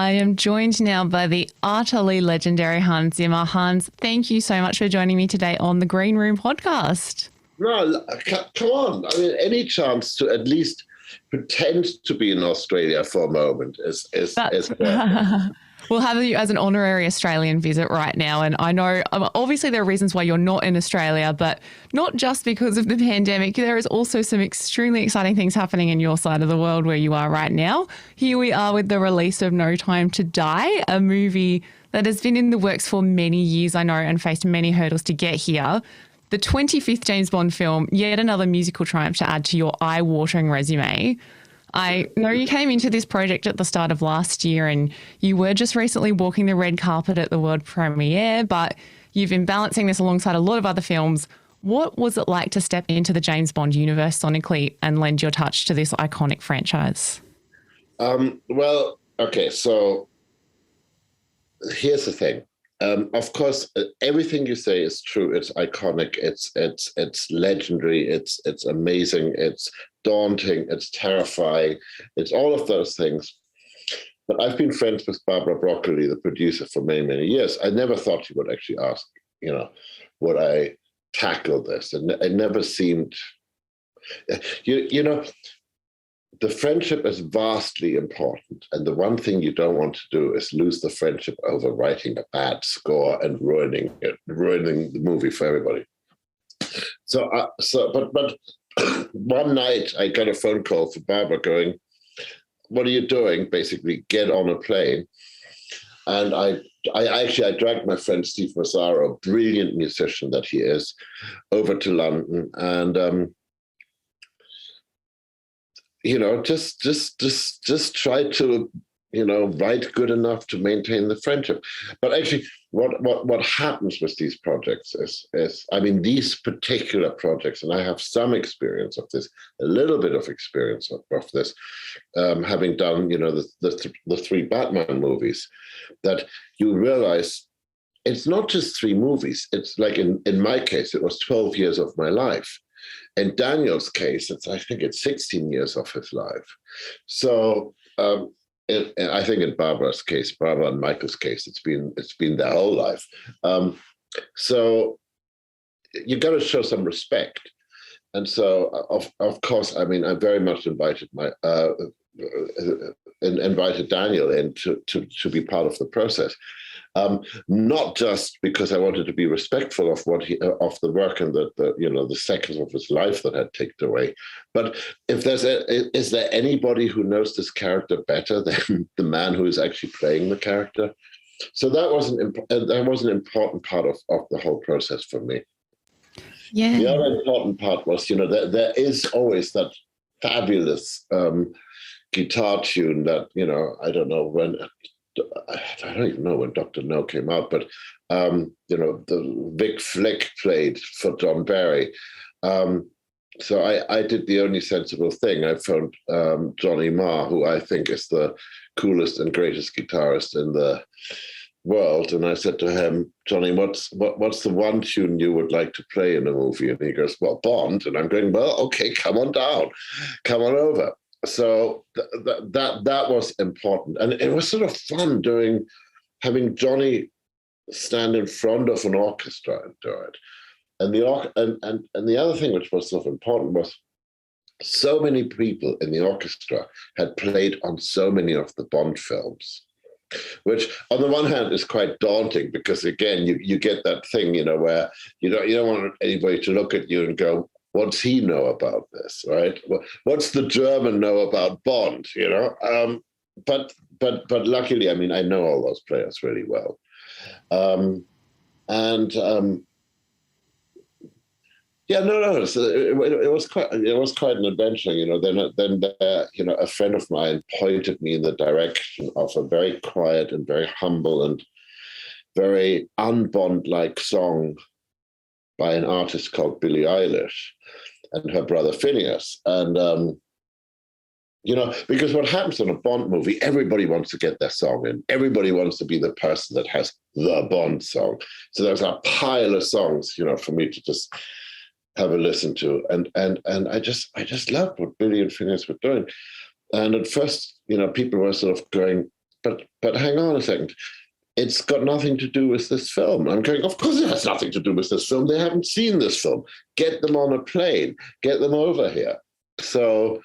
I am joined now by the utterly legendary Hans Zimmer. Hans, thank you so much for joining me today on the Green Room podcast. No, come on. I mean, any chance to at least pretend to be in Australia for a moment is We'll have you as an honorary Australian visit right now. And I know obviously there are reasons why you're not in Australia, but not just because of the pandemic. There is also some extremely exciting things happening in your side of the world where you are right now. Here we are with the release of No Time to Die, a movie that has been in the works for many years, I know, and faced many hurdles to get here. The 25th James Bond film, yet another musical triumph to add to your eye-watering resume. I know you came into this project at the start of last year and you were just recently walking the red carpet at the world premiere, but you've been balancing this alongside a lot of other films. What was it like to step into the James Bond universe sonically and lend your touch to this iconic franchise? Well, okay, so here's the thing. Of course, everything you say is true. It's iconic. It's legendary. It's amazing. It's daunting. It's terrifying. It's all of those things. But I've been friends with Barbara Broccoli, the producer, for many, many years. I never thought she would actually ask, would I tackle this? And it never seemed, the friendship is vastly important. And the one thing you don't want to do is lose the friendship over writing a bad score and ruining the movie for everybody. But one night I got a phone call from Barbara going, what are you doing? Basically, get on a plane. And I dragged my friend Steve Mazzaro, a brilliant musician that he is, over to London. And, just try to, write good enough to maintain the friendship. But actually, what happens with these projects is, I mean, these particular projects, and I have some experience of this, a little bit of experience of this, having done, the three Batman movies, that you realize it's not just three movies. It's like in my case, it was 12 years of my life. In Daniel's case, I think it's 16 years of his life. So I think in Barbara and Michael's case, it's been their whole life. So you got to show some respect. And so, of course, I mean, I very much invited Daniel in to be part of the process. Not just because I wanted to be respectful of of the work and the seconds of his life that had taken away, but if is there anybody who knows this character better than the man who is actually playing the character? So that was an important part of the whole process for me. Yeah. The other important part was, there is always that fabulous guitar tune that, I don't know when. I don't even know when Dr. No came out, but, the Vic Flick played for John Barry. So I did the only sensible thing. I phoned Johnny Marr, who I think is the coolest and greatest guitarist in the world. And I said to him, Johnny, what's the one tune you would like to play in a movie? And he goes, well, Bond. And I'm going, well, okay, come on down, come on over. So that was important, and it was sort of fun having Johnny stand in front of an orchestra and do it. And the other thing which was sort of important was so many people in the orchestra had played on so many of the Bond films, which on the one hand is quite daunting because again you get that thing where you don't want anybody to look at you and go, what's he know about this, right? What's the German know about Bond, But luckily, I mean, I know all those players really well. So it was quite an adventure, Then a friend of mine pointed me in the direction of a very quiet and very humble and very un-Bond-like song by an artist called Billie Eilish and her brother Phineas. And, because what happens in a Bond movie, everybody wants to get their song in. Everybody wants to be the person that has the Bond song. So there's a pile of songs, for me to just have a listen to. And I just loved what Billie and Phineas were doing. And at first, people were sort of going, but hang on a second. It's got nothing to do with this film. I'm going, of course it has nothing to do with this film. They haven't seen this film. Get them on a plane. Get them over here. So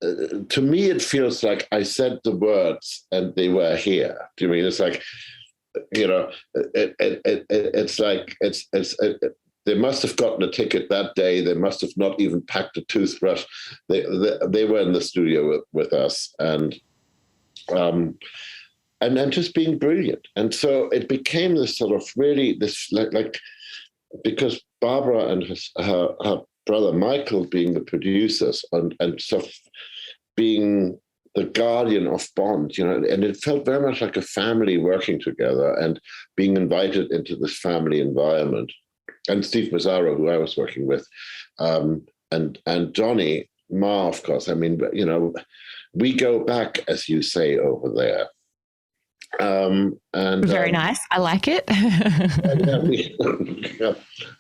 to me, it feels like I said the words and they were here. Do you mean it's like, they must have gotten a ticket that day. They must have not even packed a toothbrush. They were in the studio with us and then just being brilliant. And so it became this sort of really this like because Barbara and her brother Michael being the producers and sort of being the guardian of Bond, and it felt very much like a family working together and being invited into this family environment. And Steve Mazzaro, who I was working with, and Johnny Marr, of course. I mean, we go back, as you say, over there. And very nice. I like it.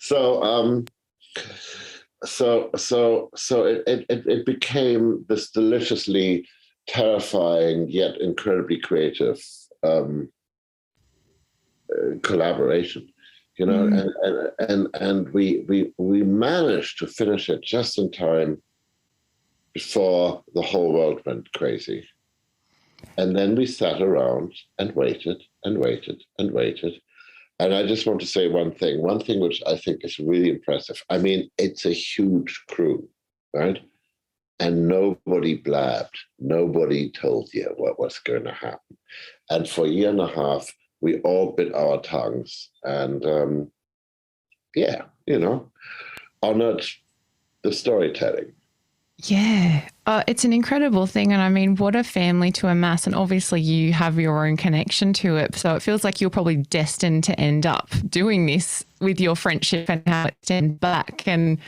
So it became this deliciously terrifying yet incredibly creative collaboration, and we managed to finish it just in time before the whole world went crazy. And then we sat around and waited and waited and waited. And I just want to say one thing which I think is really impressive. I mean, it's a huge crew, right? And nobody blabbed. Nobody told you what was going to happen. And for a year and a half, we all bit our tongues and, honored the storytelling. Yeah, it's an incredible thing. And I mean, what a family to amass. And obviously you have your own connection to it. So it feels like you're probably destined to end up doing this with your friendship and how it extends back. And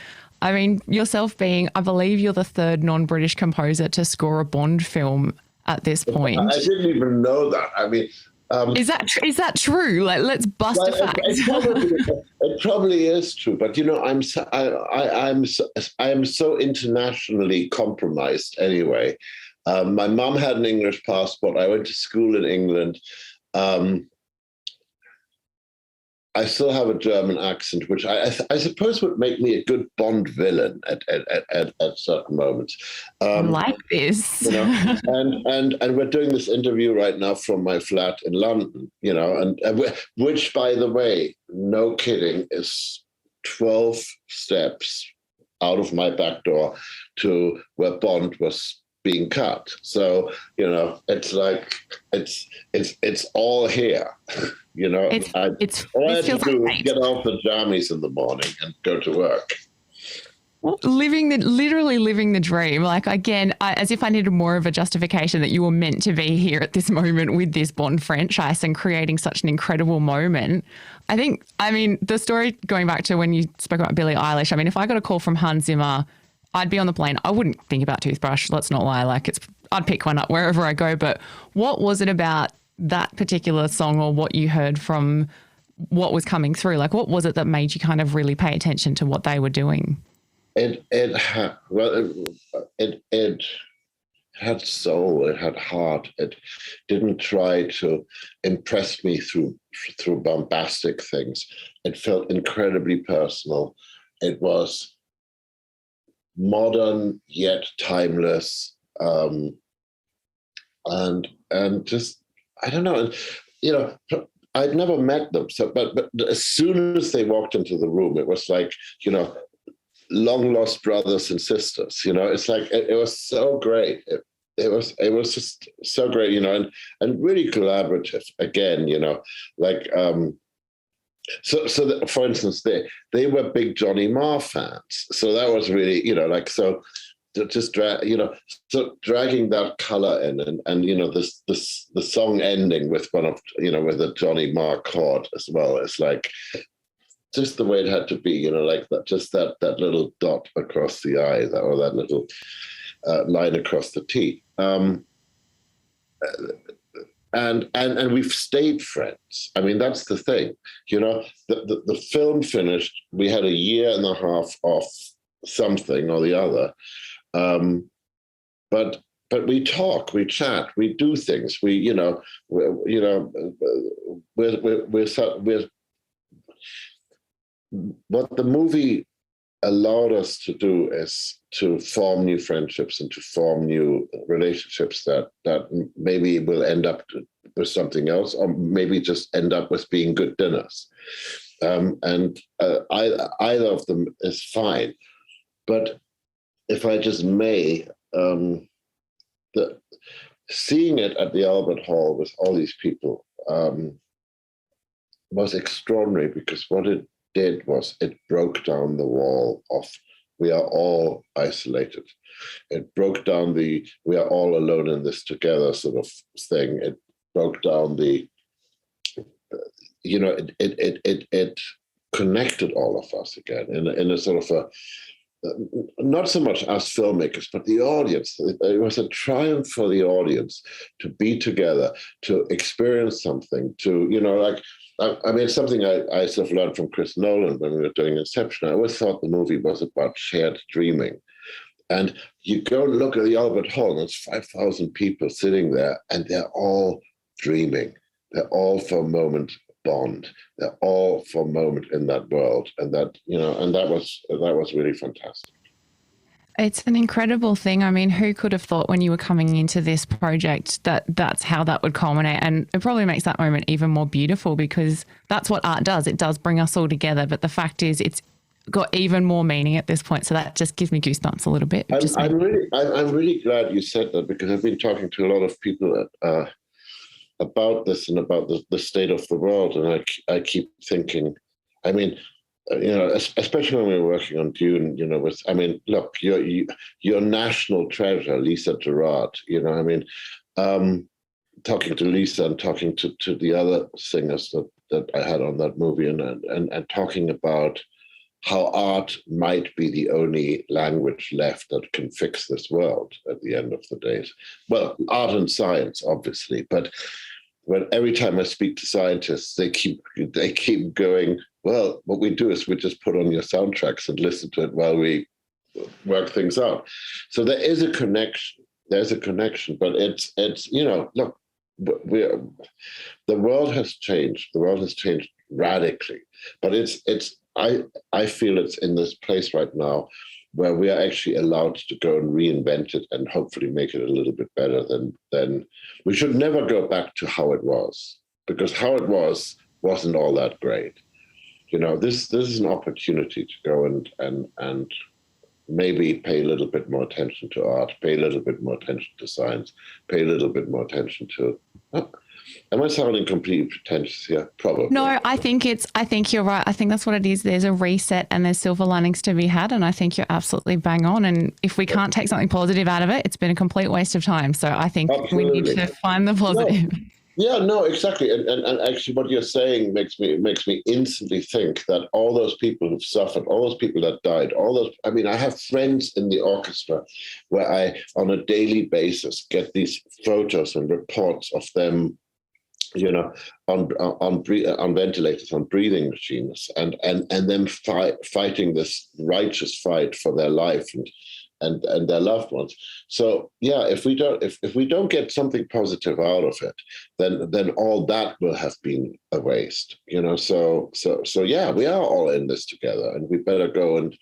I mean, yourself being, I believe you're the third non-British composer to score a Bond film at this point. I didn't even know that. I mean, is that true? Like, let's bust a fact. It probably is true, but I am so internationally compromised anyway. My mom had an English passport. I went to school in England. I still have a German accent, which I suppose would make me a good Bond villain at certain moments. I like this. And we're doing this interview right now from my flat in London, and which, by the way, no kidding, is 12 steps out of my back door to where Bond was being cut. So, it's like it's all here. All I had to do is get off the jammies in the morning and go to work. Well, literally living the dream. Like, again, as if I needed more of a justification that you were meant to be here at this moment with this Bond franchise and creating such an incredible moment. I mean, the story going back to when you spoke about Billie Eilish, I mean, if I got a call from Hans Zimmer, I'd be on the plane. I wouldn't think about toothbrush. Let's not lie. I'd pick one up wherever I go. But what was it about that particular song or what you heard from what was coming through? Like, what was it that made you kind of really pay attention to what they were doing? It had soul. It had heart. It didn't try to impress me through bombastic things. It felt incredibly personal. It was modern yet timeless, and just, I don't know. I'd never met them, but as soon as they walked into the room, it was like, long lost brothers and sisters. It's like it was so great. It was just so great, and really collaborative. Again, So for instance, they were big Johnny Marr fans, so that was really, just dragging that color in, and the song ending with one of with a Johnny Marr chord as well. It's like just the way it had to be, like that, just that little dot across the I, or that little line across the T. And we've stayed friends. I mean, that's the thing. The film finished. We had a year and a half off something or the other. But but we talk, we chat, we do things. We're what the movie allowed us to do is to form new friendships and to form new relationships that maybe will end up with something else, or maybe just end up with being good dinners. And either of them is fine. But if I just may, seeing it at the Albert Hall with all these people was extraordinary, because what it did was it broke down the wall of we are all isolated. It broke down the we are all alone in this together sort of thing. It broke down the it connected all of us again in a sort of a not so much us filmmakers, but the audience. It was a triumph for the audience to be together, to experience something, to, I mean, something I sort of learned from Chris Nolan when we were doing Inception. I always thought the movie was about shared dreaming. And you go and look at the Albert Hall, and there's 5,000 people sitting there, and they're all dreaming. They're all for a moment bond. They're all for a moment in that world. And that, and that was really fantastic. It's an incredible thing. I mean, who could have thought when you were coming into this project that that's how that would culminate? And it probably makes that moment even more beautiful, because that's what art does. It does bring us all together. But the fact is, it's got even more meaning at this point. So that just gives me goosebumps a little bit. I'm really glad you said that, because I've been talking to a lot of people about this and about the state of the world. And I keep thinking, I mean, especially when we were working on Dune, look, your national treasure, Lisa Gerrard, talking to Lisa and talking to the other singers that I had on that movie, and talking about how art might be the only language left that can fix this world at the end of the days. Well, art and science, obviously, but every time I speak to scientists, they keep going, well, what we do is we just put on your soundtracks and listen to it while we work things out. So there is a connection. There's a connection, but it's look, the world has changed. The world has changed radically, but I feel it's in this place right now where we are actually allowed to go and reinvent it and hopefully make it a little bit better than we should never go back to how it was, because how it wasn't all that great. This is an opportunity to go and maybe pay a little bit more attention to art, pay a little bit more attention to science, pay a little bit more attention to. Am I sounding completely pretentious here? Probably. No, I think you're right. I think that's what it is. There's a reset and there's silver linings to be had. And I think you're absolutely bang on. And if we can't take something positive out of it, it's been a complete waste of time. So I think we need to find the positive. No, exactly. And actually what you're saying makes me instantly think that all those people who've suffered, all those people that died, I have friends in the orchestra where I, on a daily basis, get these photos and reports of them, on ventilators, on breathing machines, and them fighting this righteous fight for their life and their loved ones. So yeah, if we don't get something positive out of it, then all that will have been a waste. So yeah, we are all in this together, and we better go and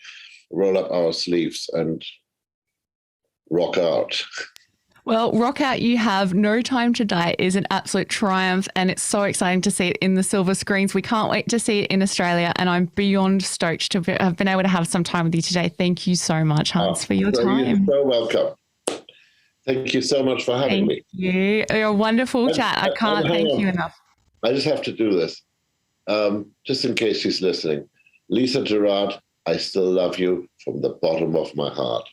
roll up our sleeves and rock out. Well, Rock Out You Have, No Time to Die is an absolute triumph, and it's so exciting to see it in the silver screens. We can't wait to see it in Australia, and I'm beyond stoked to have been able to have some time with you today. Thank you so much, Hans, for your time. You're so welcome. Thank you so much for having me. Thank you. You're a wonderful chat. I can't thank you enough. I just have to do this, just in case she's listening. Lisa Gerrard, I still love you from the bottom of my heart.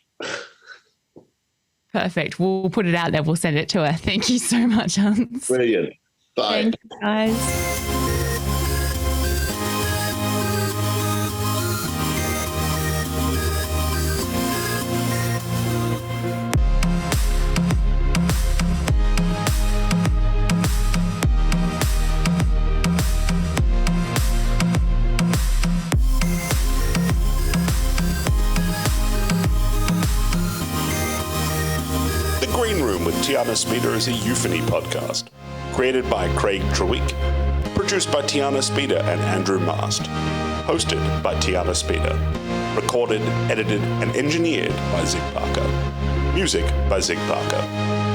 Perfect. We'll put it out there. We'll send it to her. Thank you so much, Hans. Brilliant. Bye. Thank you, guys. Green Room with Tiana Speter is a euphony podcast, created by Craig Treweek, produced by Tiana Speter and Andrew Mast, hosted by Tiana Speter, recorded, edited, and engineered by Zig Parker. Music by Zig Parker.